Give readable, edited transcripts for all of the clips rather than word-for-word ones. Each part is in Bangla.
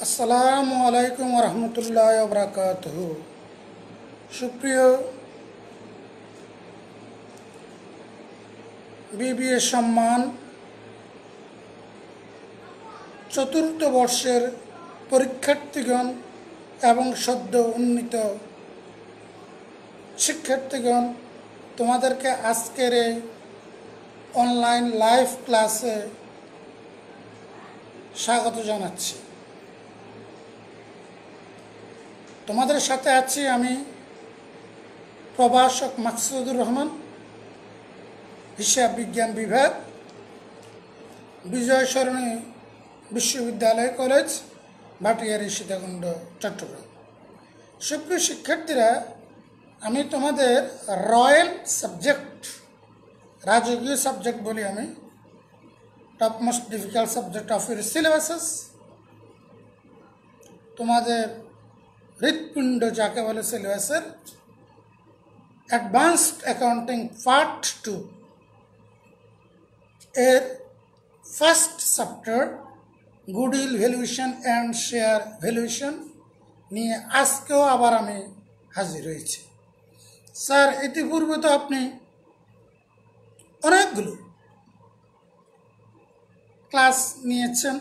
আসসালামু আলাইকুম রহমতুল্লাহ বরকাতুহু। সুপ্রিয় বিবিএ সম্মান চতুর্থ বর্ষের পরীক্ষার্থীগণ এবং সদ্য উন্নীত শিক্ষার্থীগণ, তোমাদেরকে আজকের এই অনলাইন লাইভ ক্লাসে স্বাগত জানাচ্ছি। তোমাদের সাথে আছি আমি প্রভাষক মাকসুদুর রহমান, হিসাব বিজ্ঞান বিভাগ, বিজয় সরণি বিশ্ববিদ্যালয় কলেজ, ভাটিয়ারী সীতাকুণ্ড, চট্টগ্রাম। সুপ্রিয় শিক্ষার্থীরা, আমি তোমাদের রয়্যাল সাবজেক্ট, রাজকীয় সাবজেক্ট বলি আমি, top most difficult subject of your syllabuses, তোমাদের হৃৎপিণ্ড যাকে বলে সিলেবাসের অ্যাডভান্সড অ্যাকাউন্টিং পার্ট 2 এর first chapter goodwill valuation and share valuation নিয়ে আজকেও আবার আমি হাজির হয়েছি। স্যার, ইতিপূর্বে তো আপনি অনেকগুলো ক্লাস নিয়েছেন,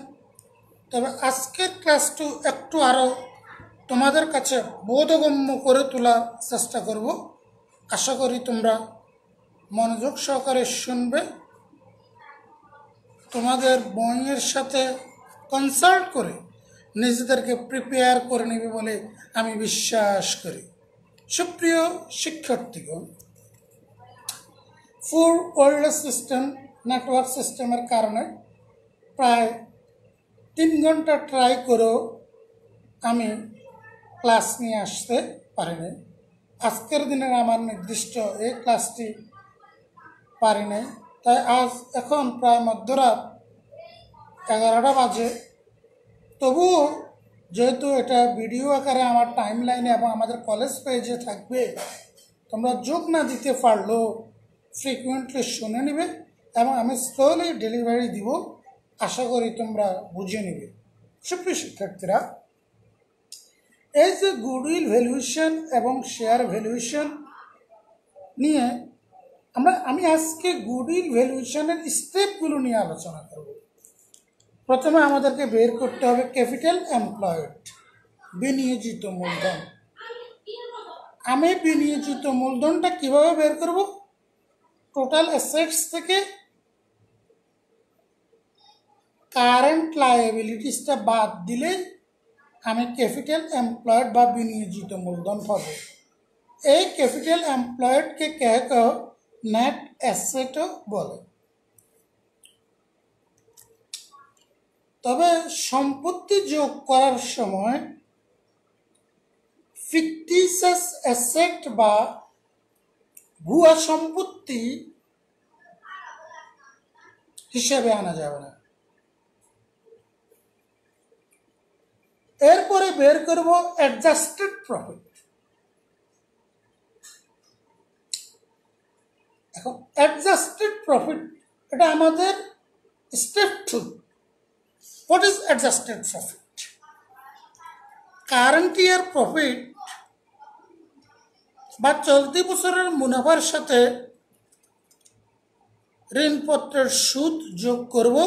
তবে আজকের ক্লাসটি একটু আরও তোমাদের কাছে বোধগম্য করে তোলার চেষ্টা করব। আশা করি তোমরা মনোযোগ সহকারে শুনবে, তোমাদের বইয়ের সাথে কনসাল্ট করে নিজেদেরকে প্রিপেয়ার করে নেবে বলে আমি বিশ্বাস করি। সুপ্রিয় শিক্ষার্থীগণ, ফুল ওয়ারলেস সিস্টেম নেটওয়ার্ক সিস্টেমের কারণে প্রায় 3 ঘন্টা ট্রাই করেও আমি ক্লাস নিয়ে আসতে পারিনি। আজকের দিনের আমার নির্দিষ্ট এই ক্লাসটি পারিনি, তাই আজ এখন প্রায় মধ্যরাত 11টা বাজে। তবুও যেহেতু এটা ভিডিও আকারে আমার টাইম লাইনে এবং আমাদের কলেজ পেজে থাকবে, তোমরা যোগ না দিতে পারলেও ফ্রিকুয়েন্টলি শুনে নেবে এবং আমি স্লোলি ডেলিভারি দিব। আশা করি তোমরা বুঝে নেবে। সুপ্রিয় শিক্ষার্থীরা, এই যে গুডউইল ভ্যালুয়েশন এবং শেয়ার ভ্যালুয়েশন নিয়ে আমি আজকে গুডউইল ভ্যালুয়েশনের স্টেপগুলো নিয়ে আলোচনা করব। প্রথমে আমাদেরকে বের করতে হবে ক্যাপিটাল এমপ্লয়েড, বিনিয়োজিত মূলধন। আমি বিনিয়োজিত মূলধনটা কিভাবে বের করব? টোটাল অ্যাসেটস থেকে কারেন্ট লায়াবিলিটিসটা বাদ দিলে আমি ক্যাপিটাল এমপ্লয়েড বা বিনিয়োজিত মূলধন পাবো। এই ক্যাপিটাল এমপ্লয়েডকে কেউ নেট অ্যাসেটও বলে। তবে সম্পত্তি যোগ করার সময় ফিকটিশিয়াস অ্যাসেট বা ভুয়া সম্পত্তি হিসেবে আনা যাবে না। এরপরে বের করব অ্যাডজাস্টেড প্রফিট। এখন অ্যাডজাস্টেড প্রফিট এটা আমাদের step 2। What is adjusted profit? Current year profit বা চলতি বছরের মুনাফার সাথে ঋণপত্রের সুদ যোগ করব,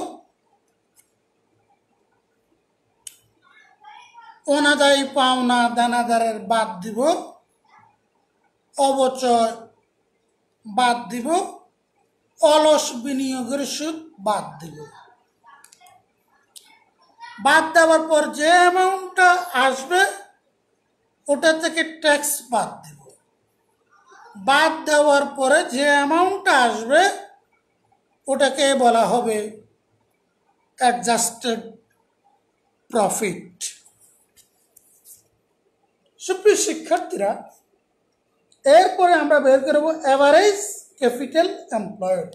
অনাদায়ী পাওনা দানাদারের বাদ দিব, অবচয় বাদ দিব, অলস বিনিয়োগের সুদ বাদ দিব। বাদ দেওয়ার পর যে অ্যামাউন্টটা আসবে ওটা থেকে ট্যাক্স বাদ দিব। বাদ দেওয়ার পরে যে অ্যামাউন্টটা আসবে ওটাকে বলা হবে অ্যাডজাস্টেড প্রফিট। সুপ্রিয় শিক্ষার্থীরা, এরপরে আমরা বের করব অ্যাভারেজ ক্যাপিটাল এমপ্লয়েড,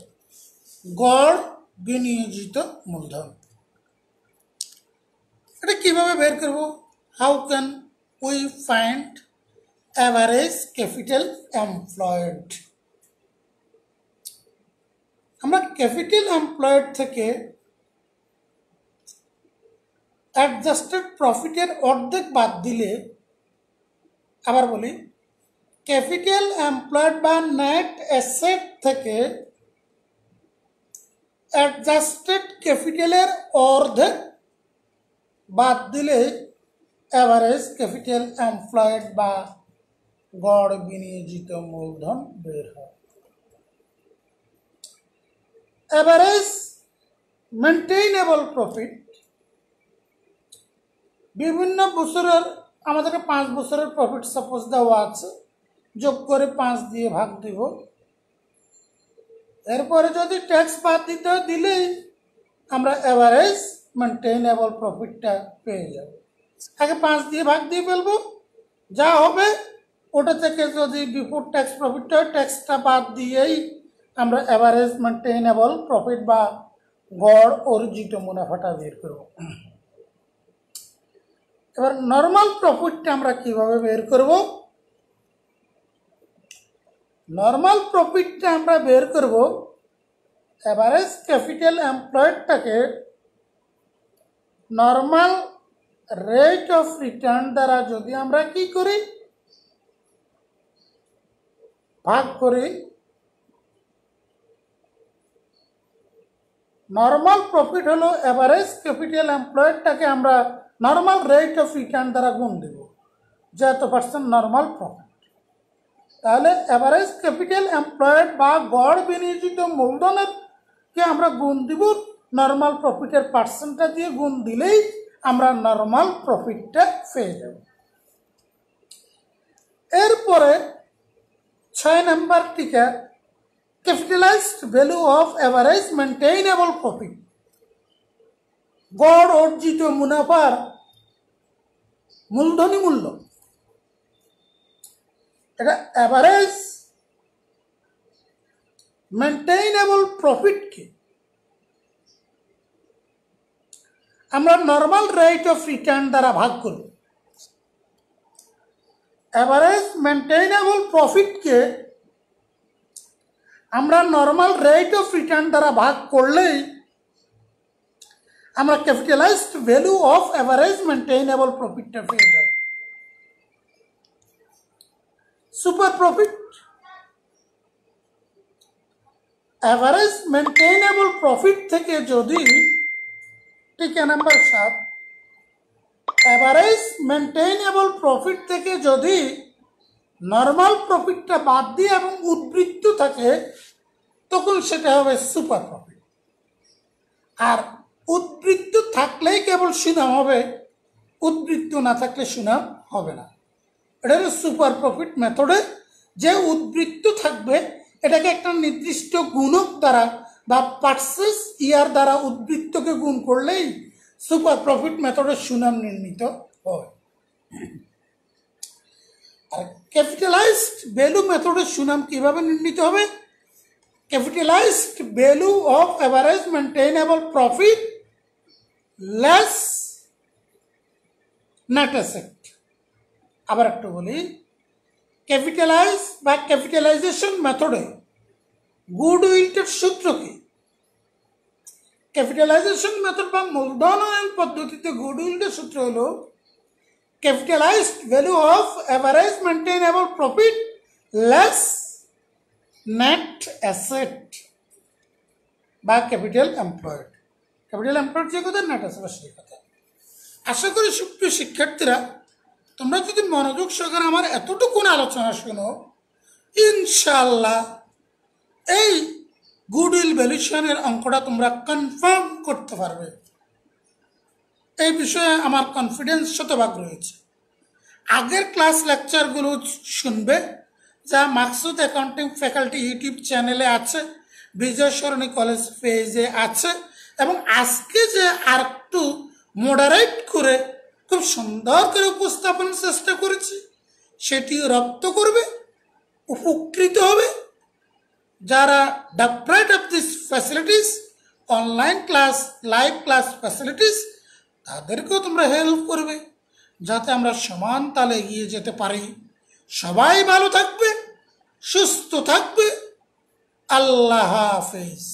গড় বিনিয়োজিত মূলধন। এটা কিভাবে বের করব? How can we find average capital employed? আমরা ক্যাপিটাল এমপ্লয়েড থেকে অ্যাডজাস্টেড প্রফিটের অর্ধেক বাদ দিলে, আবার বলি, ক্যাপিটাল এমপ্লয়েড বা নেট অ্যাসেট থেকে অ্যাডজাস্টেড ক্যাপিটালের অর্ধেক বাদ দিলে অ্যাভারেজ ক্যাপিটাল এমপ্লয়েড বা গড় বিনিয়োজিত মূলধন বের হয়। অ্যাভারেজ মেনটেইনেবল প্রফিট বিভিন্ন বছরের, আমাদেরকে 5 বছরের প্রফিট সাপোজ দেওয়া আছে, যোগ করে 5 দিয়ে ভাগ দিব। এরপরে যদি ট্যাক্স বাদ দিতে দিলেই আমরা অ্যাভারেজ মেনটেইনেবল প্রফিটটা পেয়ে যাব। আগে 5 দিয়ে ভাগ দিয়ে ফেলবো, যা হবে ওটা থেকে যদি বিফোর ট্যাক্স প্রফিট হয়, ট্যাক্সটা বাদ দিয়েই আমরা অ্যাভারেজ মেনটেইনেবল প্রফিট বা গড় অর্জিত মুনাফাটা বের করব। এবার নর্মাল প্রফিটটা আমরা কিভাবে বের করব? নর্মাল প্রফিটটা আমরা বের করব অ্যাভারেজ ক্যাপিটাল এমপ্লয়েডটাকে নর্মাল রেট অফ রিটার্ন দ্বারা যদি আমরা কি করি, ভাগ করি। নর্মাল প্রফিট হলো অ্যাভারেজ ক্যাপিটাল এমপ্লয়েডটাকে আমরা নর্মাল রেট অফ রিটার্ন দ্বারা গুণ দেব, যে এত পার্সেন্ট নর্মাল প্রফিট। তাহলে অ্যাভারেজ ক্যাপিটাল এমপ্লয়েড বা গড় বিনিয়োজিত মূলধনের কে আমরা গুণ দিব নর্মাল প্রফিটের পার্সেন্টটা দিয়ে, গুণ দিলেই আমরা নর্মাল প্রফিটটা পেয়ে যাব। এরপরে 6 নাম্বারটিকে capitalised value of average maintainable profit, গড় অর্জিত মুনাফার মূলধনী মূল্য। এটা অ্যাভারেজ মেনটেইনেবল প্রফিটকে আমরা নর্মাল রেট অফ রিটার্ন দ্বারা ভাগ করব। অ্যাভারেজ মেনটেইনেবল প্রফিটকে আমরা নর্মাল রেট অফ রিটার্ন দ্বারা ভাগ করলেই আমরা ক্যাপিটালাইজড ভ্যালু অফ অ্যাভারেজ মেনটেইনেবল প্রফিটটা পেয়ে যাব। Super profit, average maintainable profit থেকে যদি, টিকা নাম্বার 7, অ্যাভারেজ মেনটেইনেবল প্রফিট থেকে যদি নর্মাল প্রফিটটা বাদ দিয়ে এবং উদ্বৃত্ত থাকে, তখন সেটা হবে সুপার প্রফিট। আর উদ্বৃত্ত থাকলেই কেবল সুনাম হবে, উদ্বৃত্ত না থাকলে সুনাম হবে না। এটা হলো সুপার প্রফিট মেথডে যে উদ্বৃত্ত থাকবে, এটাকে একটা নির্দিষ্ট গুণক দ্বারা বা পার্সেস ইয়ার দ্বারা উদ্বৃত্তকে গুণ করলেই সুপার প্রফিট মেথডের সুনাম নির্ণীত হয়। আর ক্যাপিটালাইজড ভ্যালু মেথডের সুনাম কিভাবে নির্ণীত হবে? Capitalised value of average maintainable profit less net asset. আবার একটু বলি, ক্যাপিটালাইজ বা ক্যাপিটালাইজেশন মেথডে গুডউইলটার সূত্র কি? ক্যাপিটালাইজেশন মেথড বা মূলধনায়ন পদ্ধতিতে গুডউইলটার সূত্র হলো capitalised value of average maintainable profit less net asset বা ক্যাপিটাল এমপ্লয়েড। ক্যাপিটাল এমপ্লয়েড যে কথা, নেট অ্যাসেট সেই কথা। আশা করি সুপ্রিয় শিক্ষার্থীরা, তোমরা যদি মনোযোগ সহকারে আমার এতটুকু আলোচনা শোনো, ইনশাআল্লাহ এই গুডউইল ভ্যালুয়েশনের অঙ্কটা তোমরা কনফার্ম করতে পারবে। এই বিষয়ে আমার কনফিডেন্স শতভাগ রয়েছে। আগের ক্লাস লেকচারগুলো শুনবে, যা মাকসুদ অ্যাকাউন্টিং ফ্যাকাল্টি ইউটিউব চ্যানেলে আছে, বিজয় সরণী কলেজ পেজে আছে, এবং আজকে যে আর একটু মডারেট করে খুব সুন্দর করে উপস্থাপনের চেষ্টা করেছি, সেটিও রপ্ত করবে, উপকৃত হবে। যারা deprived of these facilities, online class, live class facilities, তাদেরকেও তোমরা হেল্প করবে, যাতে আমরা সমান তালে এগিয়ে যেতে পারি। সবাই ভালো থাকবে, সুস্থ থাকবে। আল্লাহ হাফেজ।